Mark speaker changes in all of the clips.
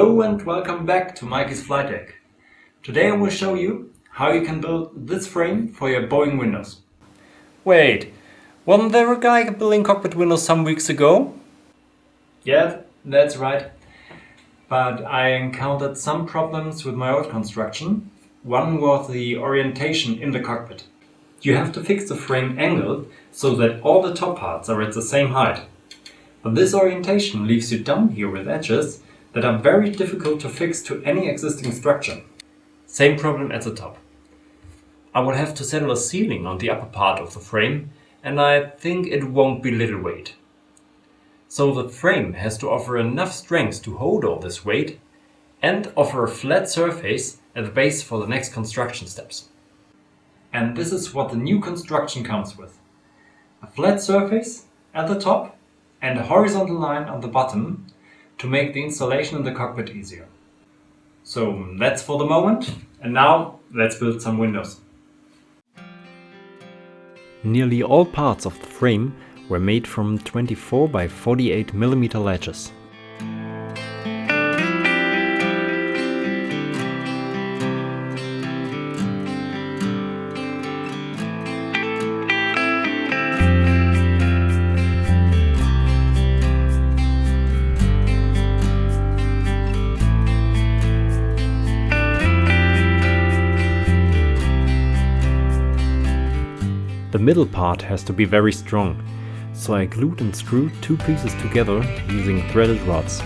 Speaker 1: Hello and welcome back to Mikey's Flightdeck. Today I will show you how you can build this frame for your Boeing windows.
Speaker 2: Wait, wasn't there a guy building cockpit windows some weeks ago?
Speaker 1: Yeah, that's right. But I encountered some problems with my old construction. One was the orientation in the cockpit. You have to fix the frame angle so that all the top parts are at the same height. But this orientation leaves you down here with edges that are very difficult to fix to any existing structure.
Speaker 2: Same problem at the top. I will have to settle a ceiling on the upper part of the frame, and I think it won't be little weight. So the frame has to offer enough strength to hold all this weight and offer a flat surface at the base for the next construction steps.
Speaker 1: And this is what the new construction comes with. A flat surface at the top and a horizontal line on the bottom to make the installation in the cockpit easier. So that's for the moment, and now let's build some windows.
Speaker 2: Nearly all parts of the frame were made from 24 by 48 mm ledges. The middle part has to be very strong, so I glued and screwed two pieces together using threaded rods.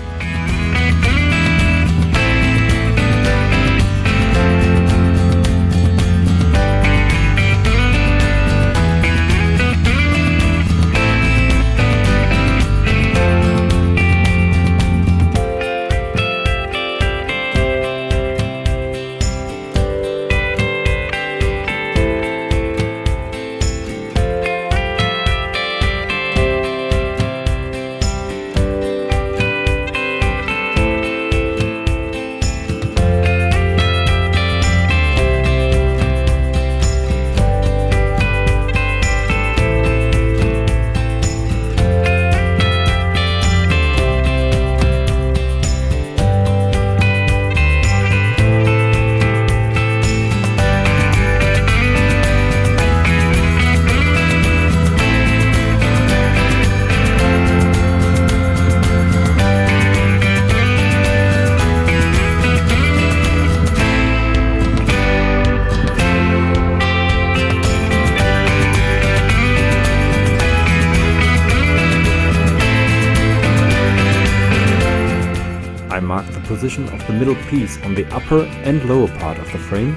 Speaker 2: I marked the position of the middle piece on the upper and lower part of the frame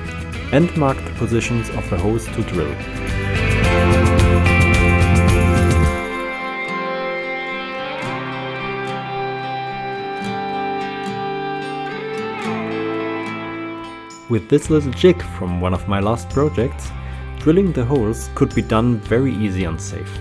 Speaker 2: and marked the positions of the holes to drill. With this little jig from one of my last projects, drilling the holes could be done very easy and safe.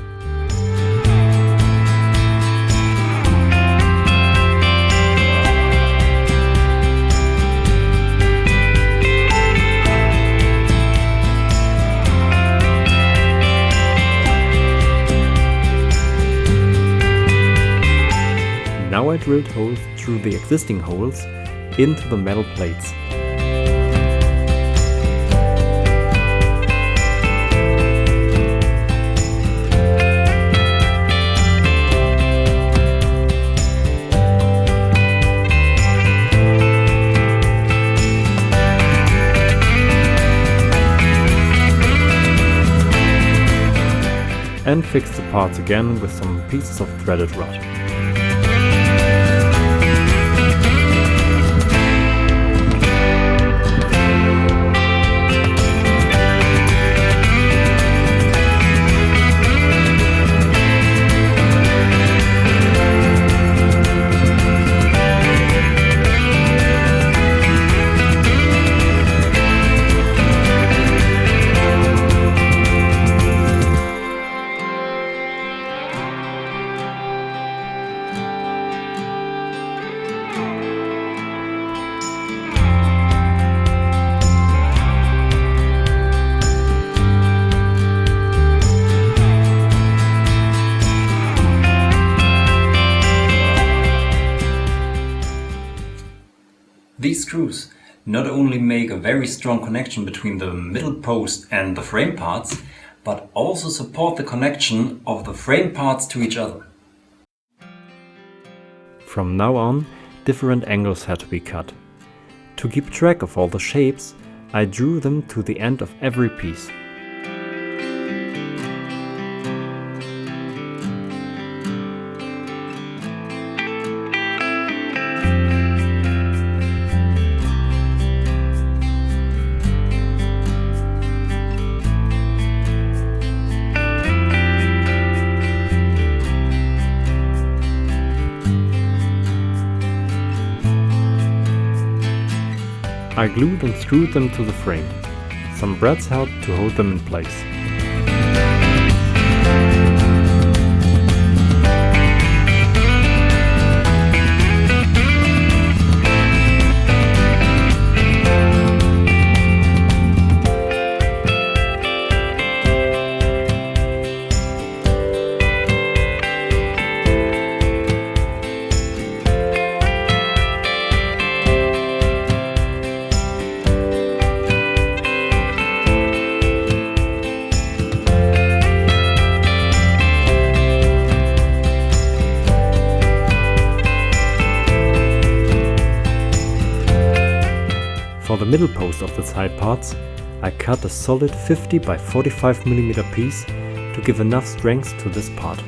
Speaker 2: Now I drilled holes through the existing holes into the metal plates. And fixed the parts again with some pieces of threaded rod.
Speaker 1: These screws not only make a very strong connection between the middle post and the frame parts, but also support the connection of the frame parts to each other.
Speaker 2: From now on, different angles had to be cut. To keep track of all the shapes, I drew them to the end of every piece. I glued and screwed them to the frame. Some brads helped to hold them in place. For the middle post of the side parts, I cut a solid 50 by 45 mm piece to give enough strength to this part.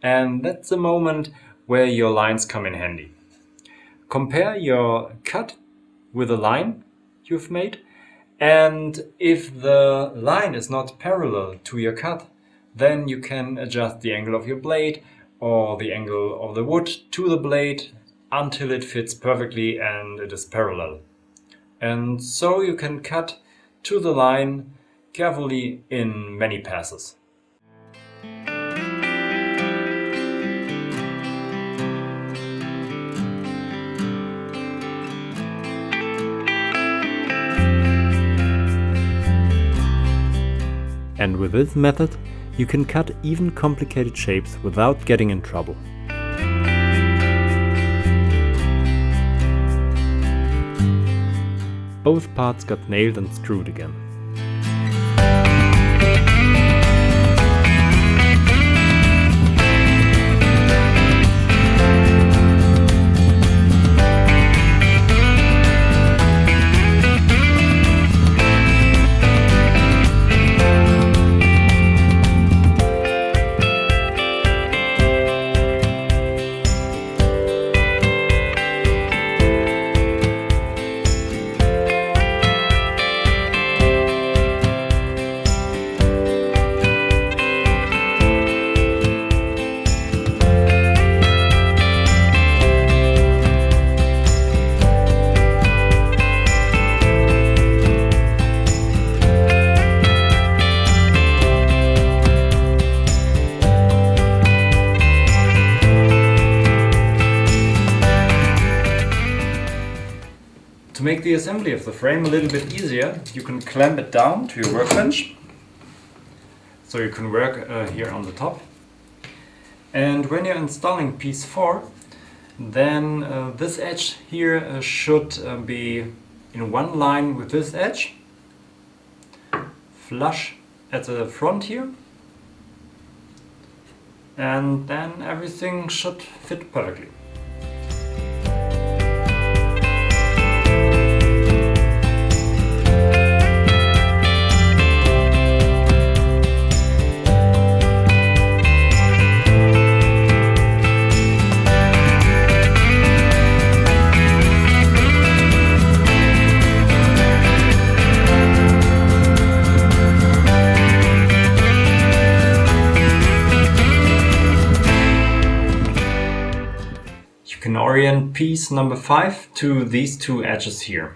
Speaker 1: And that's the moment where your lines come in handy. Compare your cut with the line you've made, and if the line is not parallel to your cut, then you can adjust the angle of your blade or the angle of the wood to the blade until it fits perfectly and it is parallel. And so you can cut to the line carefully in many passes.
Speaker 2: And with this method, you can cut even complicated shapes without getting in trouble. Both parts got nailed and screwed again.
Speaker 1: To make the assembly of the frame a little bit easier, you can clamp it down to your workbench. So you can work here on the top. And when you're installing piece 4, then this edge here should be in one line with this edge, flush at the front here, and then everything should fit perfectly. can orient piece number 5 to these two edges here.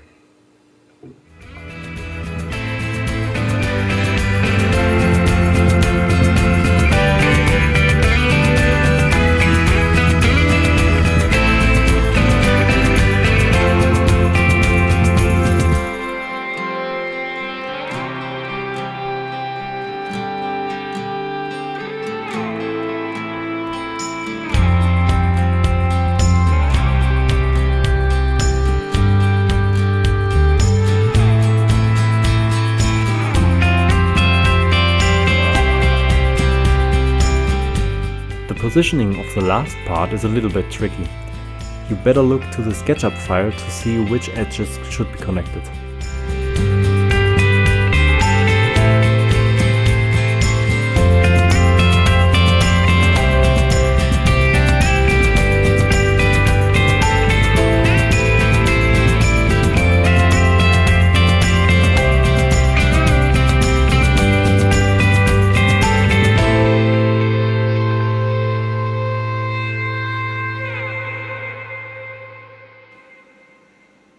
Speaker 2: The positioning of the last part is a little bit tricky. You better look to the SketchUp file to see which edges should be connected.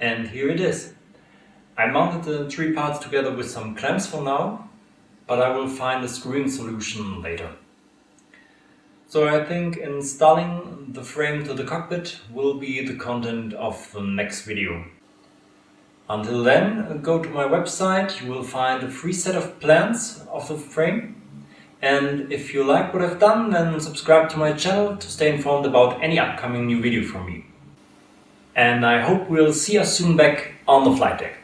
Speaker 1: And here it is. I mounted the 3 parts together with some clamps for now, but I will find a screwing solution later. So I think installing the frame to the cockpit will be the content of the next video. Until then, go to my website, you will find a free set of plans of the frame. And if you like what I've done, then subscribe to my channel to stay informed about any upcoming new video from me. And I hope we'll see us soon back on the flight deck.